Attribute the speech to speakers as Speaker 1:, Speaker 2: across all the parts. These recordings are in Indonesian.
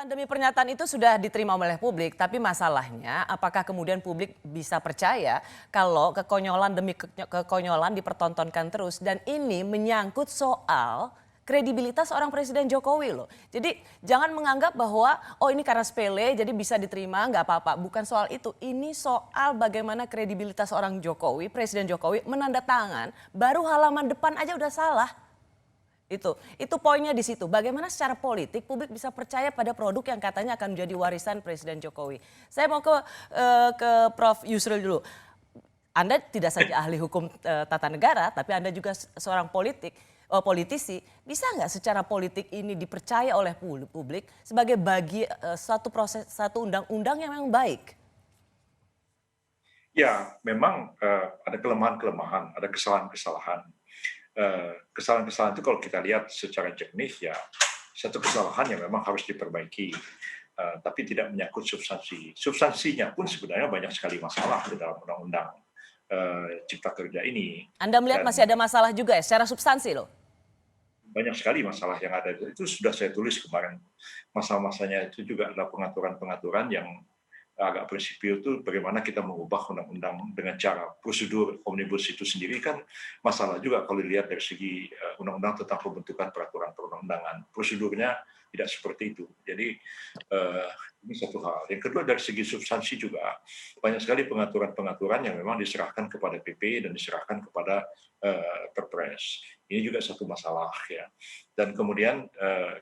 Speaker 1: Demi pernyataan itu sudah diterima oleh publik, tapi masalahnya apakah kemudian publik bisa percaya kalau kekonyolan demi kekonyolan dipertontonkan terus dan ini menyangkut soal kredibilitas seorang Presiden Jokowi loh. Jadi jangan menganggap bahwa oh ini karena sepele jadi bisa diterima nggak apa-apa. Bukan soal itu, ini soal bagaimana kredibilitas seorang Jokowi, Presiden Jokowi menandatangan baru halaman depan aja udah salah. Itu poinnya di situ. Bagaimana secara politik publik bisa percaya pada produk yang katanya akan menjadi warisan Presiden Jokowi. Saya mau ke Prof. Yusril dulu. Anda tidak saja ahli hukum tata negara, tapi Anda juga seorang politisi. Bisa nggak secara politik ini dipercaya oleh publik sebagai satu undang-undang yang memang baik?
Speaker 2: Ya, memang ada kelemahan-kelemahan, ada kesalahan-kesalahan. Kesalahan-kesalahan itu kalau kita lihat secara jernih ya satu kesalahan yang memang harus diperbaiki, tapi tidak menyangkut substansi. Substansinya pun sebenarnya banyak sekali masalah di dalam undang-undang Cipta Kerja ini.
Speaker 1: Anda melihat
Speaker 2: Dan
Speaker 1: masih ada masalah juga ya secara substansi loh?
Speaker 2: banyak sekali masalah yang ada. Itu sudah saya tulis kemarin. Masalah-masalahnya itu juga adalah pengaturan-pengaturan yang agak prinsipil itu bagaimana kita mengubah undang-undang dengan cara prosedur omnibus itu sendiri kan masalah juga kalau dilihat dari segi undang-undang tentang pembentukan peraturan perundang-undangan. Prosedurnya tidak seperti itu. Jadi ini satu hal. Yang kedua dari segi substansi juga banyak sekali pengaturan-pengaturan yang memang diserahkan kepada PP dan diserahkan kepada Perpres. Ini juga satu masalah ya. Dan kemudian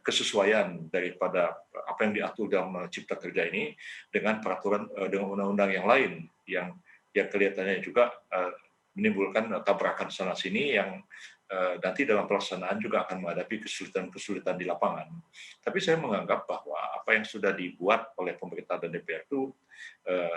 Speaker 2: kesesuaian daripada apa yang diatur dalam Cipta Kerja ini dengan peraturan dengan undang-undang yang lain yang kelihatannya juga menimbulkan tabrakan sana sini yang nanti dalam pelaksanaan juga akan menghadapi kesulitan-kesulitan di lapangan. Tapi saya menganggap bahwa apa yang sudah dibuat oleh pemerintah dan DPR itu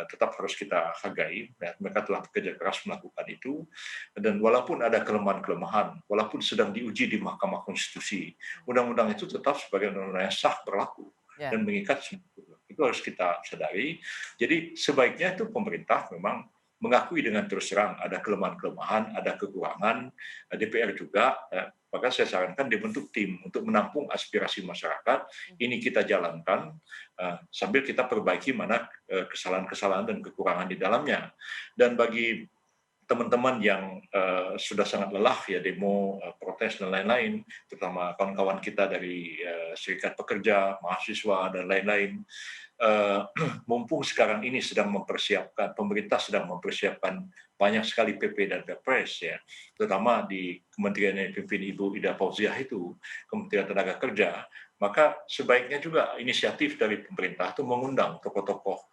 Speaker 2: tetap harus kita hargai. Ya, mereka telah bekerja keras melakukan itu. Dan walaupun ada kelemahan-kelemahan, walaupun sedang diuji di Mahkamah Konstitusi, undang-undang itu tetap sebagai undang-undang yang sah berlaku dan mengikat semua. Itu harus kita sadari. Jadi sebaiknya itu pemerintah memang mengakui dengan terus terang ada kelemahan-kelemahan, ada kekurangan, DPR juga, maka saya sarankan dibentuk tim untuk menampung aspirasi masyarakat, ini kita jalankan, sambil kita perbaiki mana kesalahan-kesalahan dan kekurangan di dalamnya. Dan bagi teman-teman yang sudah sangat lelah ya demo, protes dan lain-lain, terutama kawan-kawan kita dari serikat pekerja, mahasiswa dan lain-lain, mumpung sekarang ini pemerintah sedang mempersiapkan banyak sekali PP dan Perpres ya, terutama di kementerian yang dipimpin Ibu Ida Fauziah itu, Kementerian Tenaga Kerja, maka sebaiknya juga inisiatif dari pemerintah itu mengundang tokoh-tokoh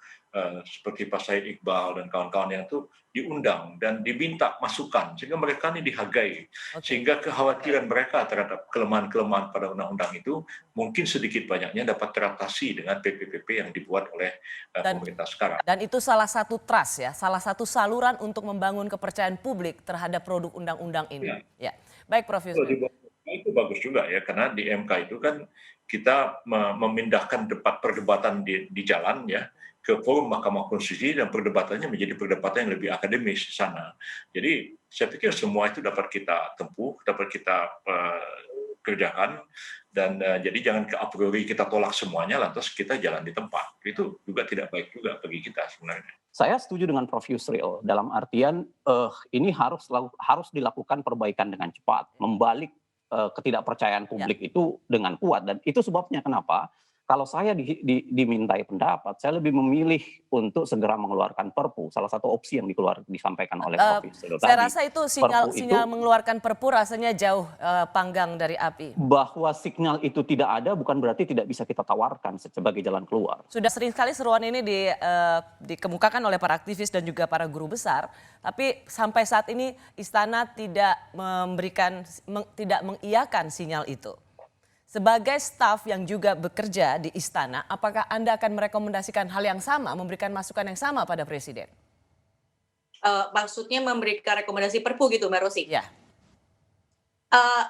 Speaker 2: seperti Pak Said Iqbal dan kawan-kawan yang itu diundang dan diminta masukan sehingga mereka ini dihargai, sehingga kekhawatiran mereka terhadap kelemahan-kelemahan pada undang-undang itu mungkin sedikit banyaknya dapat teratasi dengan PP-PP yang dibuat oleh pemerintah sekarang.
Speaker 1: Dan itu salah satu trust ya, salah satu saluran untuk membangun kepercayaan publik terhadap produk undang-undang ini. Ya. Baik Prof. Yusril.
Speaker 2: Itu bagus juga ya, karena di MK itu kan kita memindahkan perdebatan di jalan ya ke forum Mahkamah Konstitusi dan perdebatannya menjadi perdebatan yang lebih akademis di sana. Jadi saya pikir semua itu dapat kita tempuh, dapat kita kerjakan, dan jadi jangan a priori kita tolak semuanya lantas kita jalan di tempat. Itu juga tidak baik juga bagi kita sebenarnya.
Speaker 3: Saya setuju dengan Prof. Yusril dalam artian ini harus dilakukan perbaikan dengan cepat, membalik ketidakpercayaan publik itu dengan kuat, dan itu sebabnya kenapa kalau saya dimintai pendapat, saya lebih memilih untuk segera mengeluarkan Perpu. Salah satu opsi yang disampaikan oleh Prof. Yusril tadi.
Speaker 1: Saya rasa itu sinyal mengeluarkan Perpu rasanya jauh panggang dari api.
Speaker 3: Bahwa sinyal itu tidak ada bukan berarti tidak bisa kita tawarkan sebagai jalan keluar.
Speaker 1: Sudah sering sekali seruan ini dikemukakan oleh para aktivis dan juga para guru besar, tapi sampai saat ini Istana tidak mengiyakan sinyal itu. Sebagai staf yang juga bekerja di Istana, apakah Anda akan merekomendasikan hal yang sama, memberikan masukan yang sama pada Presiden?
Speaker 4: Maksudnya memberikan rekomendasi Perpu gitu Mbak Rosi?
Speaker 1: Ya.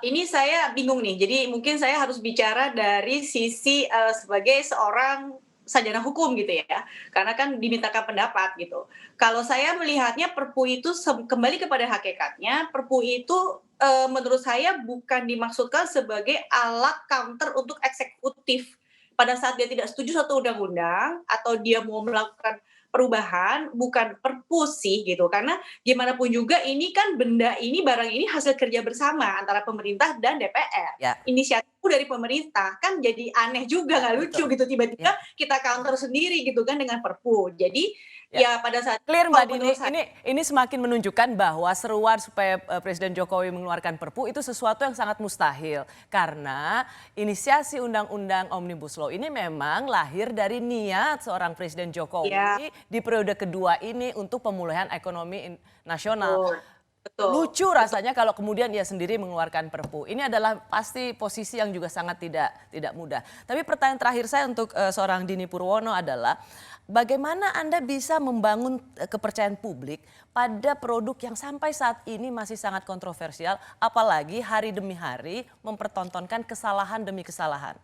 Speaker 4: Ini saya bingung nih, jadi mungkin saya harus bicara dari sisi sebagai seorang sarjana hukum gitu ya, karena kan dimintakan pendapat gitu. Kalau saya melihatnya Perpu itu kembali kepada hakikatnya, Perpu itu menurut saya bukan dimaksudkan sebagai alat counter untuk eksekutif pada saat dia tidak setuju satu undang-undang atau dia mau melakukan perubahan, bukan perpu sih gitu, karena gimana pun juga ini kan barang ini hasil kerja bersama antara pemerintah dan DPR.
Speaker 1: Ya,
Speaker 4: Inisiatif dari pemerintah kan jadi aneh juga, nggak lucu
Speaker 1: betul.
Speaker 4: gitu tiba-tiba
Speaker 1: Ya,
Speaker 4: kita counter sendiri gitu kan dengan perpu. Jadi
Speaker 1: ya.
Speaker 4: ya pada saat
Speaker 1: Clear
Speaker 4: kalau
Speaker 1: Mbak Dini,
Speaker 4: menurut saya
Speaker 1: ini semakin menunjukkan bahwa seruan supaya Presiden Jokowi mengeluarkan Perpu itu sesuatu yang sangat mustahil. Karena inisiasi Undang-Undang Omnibus Law ini memang lahir dari niat seorang Presiden
Speaker 4: ya
Speaker 1: Jokowi di periode kedua ini untuk pemulihan ekonomi nasional.
Speaker 4: betul, betul,
Speaker 1: Lucu
Speaker 4: betul.
Speaker 1: rasanya kalau kemudian dia sendiri mengeluarkan Perpu. Ini adalah pasti posisi yang juga sangat tidak mudah. Tapi pertanyaan terakhir saya untuk seorang Dini Purwono adalah bagaimana Anda bisa membangun kepercayaan publik pada produk yang sampai saat ini masih sangat kontroversial, apalagi hari demi hari mempertontonkan kesalahan demi kesalahan.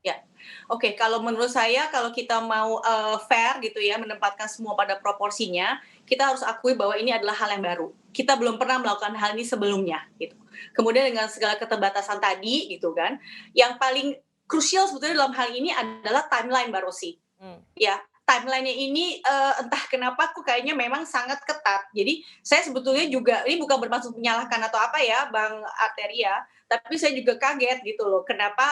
Speaker 4: Ya, oke. Kalau menurut saya, kalau kita mau fair gitu ya, menempatkan semua pada proporsinya, kita harus akui bahwa ini adalah hal yang baru. Kita belum pernah melakukan hal ini sebelumnya, gitu. Kemudian dengan segala keterbatasan tadi, gitu kan, yang paling krusial sebetulnya dalam hal ini adalah timeline, Mbak Rosy.
Speaker 1: Hmm.
Speaker 4: Ya, timeline-nya ini entah kenapa kok kayaknya memang sangat ketat. Jadi saya sebetulnya juga ini bukan bermaksud menyalahkan atau apa ya, Bang Arteria, tapi saya juga kaget gitu loh, kenapa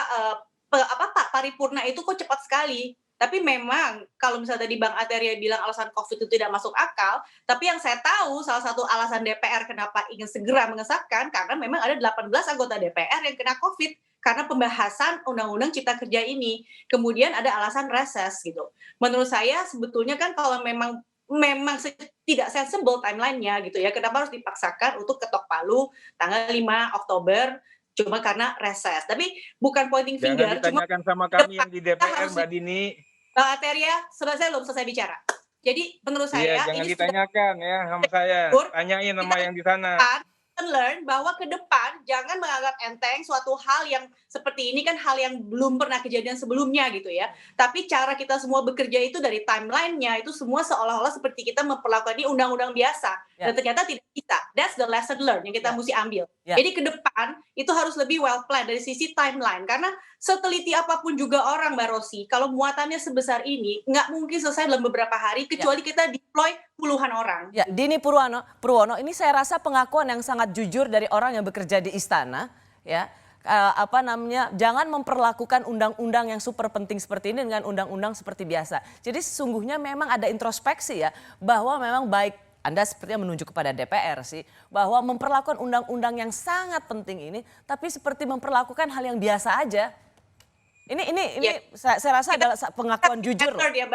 Speaker 4: Pak paripurna itu kok cepat sekali. Tapi memang kalau misalnya tadi Bang Arteria bilang alasan COVID itu tidak masuk akal, tapi yang saya tahu salah satu alasan DPR kenapa ingin segera mengesahkan karena memang ada 18 anggota DPR yang kena COVID karena pembahasan Undang-Undang Cipta Kerja ini. Kemudian ada alasan reses gitu. Menurut saya sebetulnya kan kalau memang tidak sensible timeline-nya gitu ya. Kenapa harus dipaksakan untuk ketok palu tanggal 5 Oktober cuma karena reses. Tapi bukan pointing
Speaker 5: Jangan
Speaker 4: finger, cuma
Speaker 5: ditanyakan sama kami yang di
Speaker 4: kita
Speaker 5: DPR,
Speaker 4: harus
Speaker 5: Mbak Dini.
Speaker 4: Bang Arteria, saya belum selesai bicara. Jadi menurut
Speaker 5: Iya,
Speaker 4: saya
Speaker 5: jangan
Speaker 4: ini sudah
Speaker 5: ditanyakan ya sama saya.
Speaker 4: diatur,
Speaker 5: Tanyain sama
Speaker 4: kita
Speaker 5: yang di sana.
Speaker 4: learn bahwa ke depan jangan menganggap enteng suatu hal yang seperti ini kan hal yang belum pernah kejadian sebelumnya gitu ya. Tapi cara kita semua bekerja itu dari timeline-nya itu semua seolah-olah seperti kita memperlakukan ini undang-undang biasa.
Speaker 1: Ya.
Speaker 4: Dan ternyata tidak bisa. That's the lesson learned yang kita
Speaker 1: Ya.
Speaker 4: mesti ambil.
Speaker 1: Ya.
Speaker 4: Jadi ke depan itu harus lebih well planned dari sisi timeline. Karena seteliti apapun juga orang, Mbak Rosy, kalau muatannya sebesar ini nggak mungkin selesai dalam beberapa hari kecuali kita deploy puluhan orang.
Speaker 1: Ya, Dini Purwono, ini saya rasa pengakuan yang sangat jujur dari orang yang bekerja di istana, ya. Jangan memperlakukan undang-undang yang super penting seperti ini dengan undang-undang seperti biasa. Jadi sesungguhnya memang ada introspeksi ya, bahwa memang baik Anda sepertinya menunjuk kepada DPR sih, bahwa memperlakukan undang-undang yang sangat penting ini, tapi seperti memperlakukan hal yang biasa aja. Ini
Speaker 4: Ya.
Speaker 1: saya rasa adalah pengakuan jujur loh.
Speaker 4: Learn ya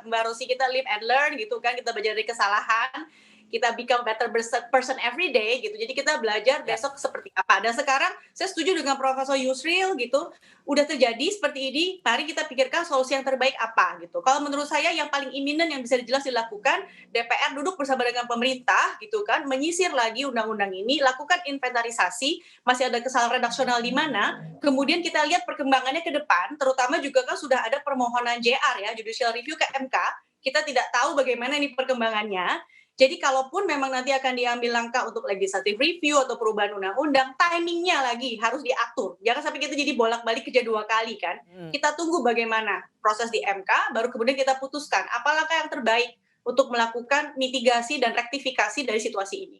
Speaker 4: Mbak Rosy, kita live and learn gitu kan, kita belajar dari kesalahan, kita become better person every day gitu. Jadi kita belajar besok seperti apa. Dan sekarang saya setuju dengan Profesor Yusril gitu, udah terjadi seperti ini, mari kita pikirkan solusi yang terbaik apa gitu. Kalau menurut saya yang paling iminen yang bisa jelas dilakukan, DPR duduk bersama dengan pemerintah gitu kan, menyisir lagi undang-undang ini, lakukan inventarisasi, masih ada kesalahan redaksional di mana, kemudian kita lihat perkembangannya ke depan, terutama juga kan sudah ada permohonan JR ya, judicial review ke MK, kita tidak tahu bagaimana ini perkembangannya. Jadi kalaupun memang nanti akan diambil langkah untuk legislative review atau perubahan undang-undang, timingnya lagi harus diatur. Jangan sampai kita jadi bolak-balik kerja 2 kali kan. Kita tunggu bagaimana proses di MK, baru kemudian kita putuskan apa langkah yang terbaik untuk melakukan mitigasi dan rektifikasi dari situasi ini.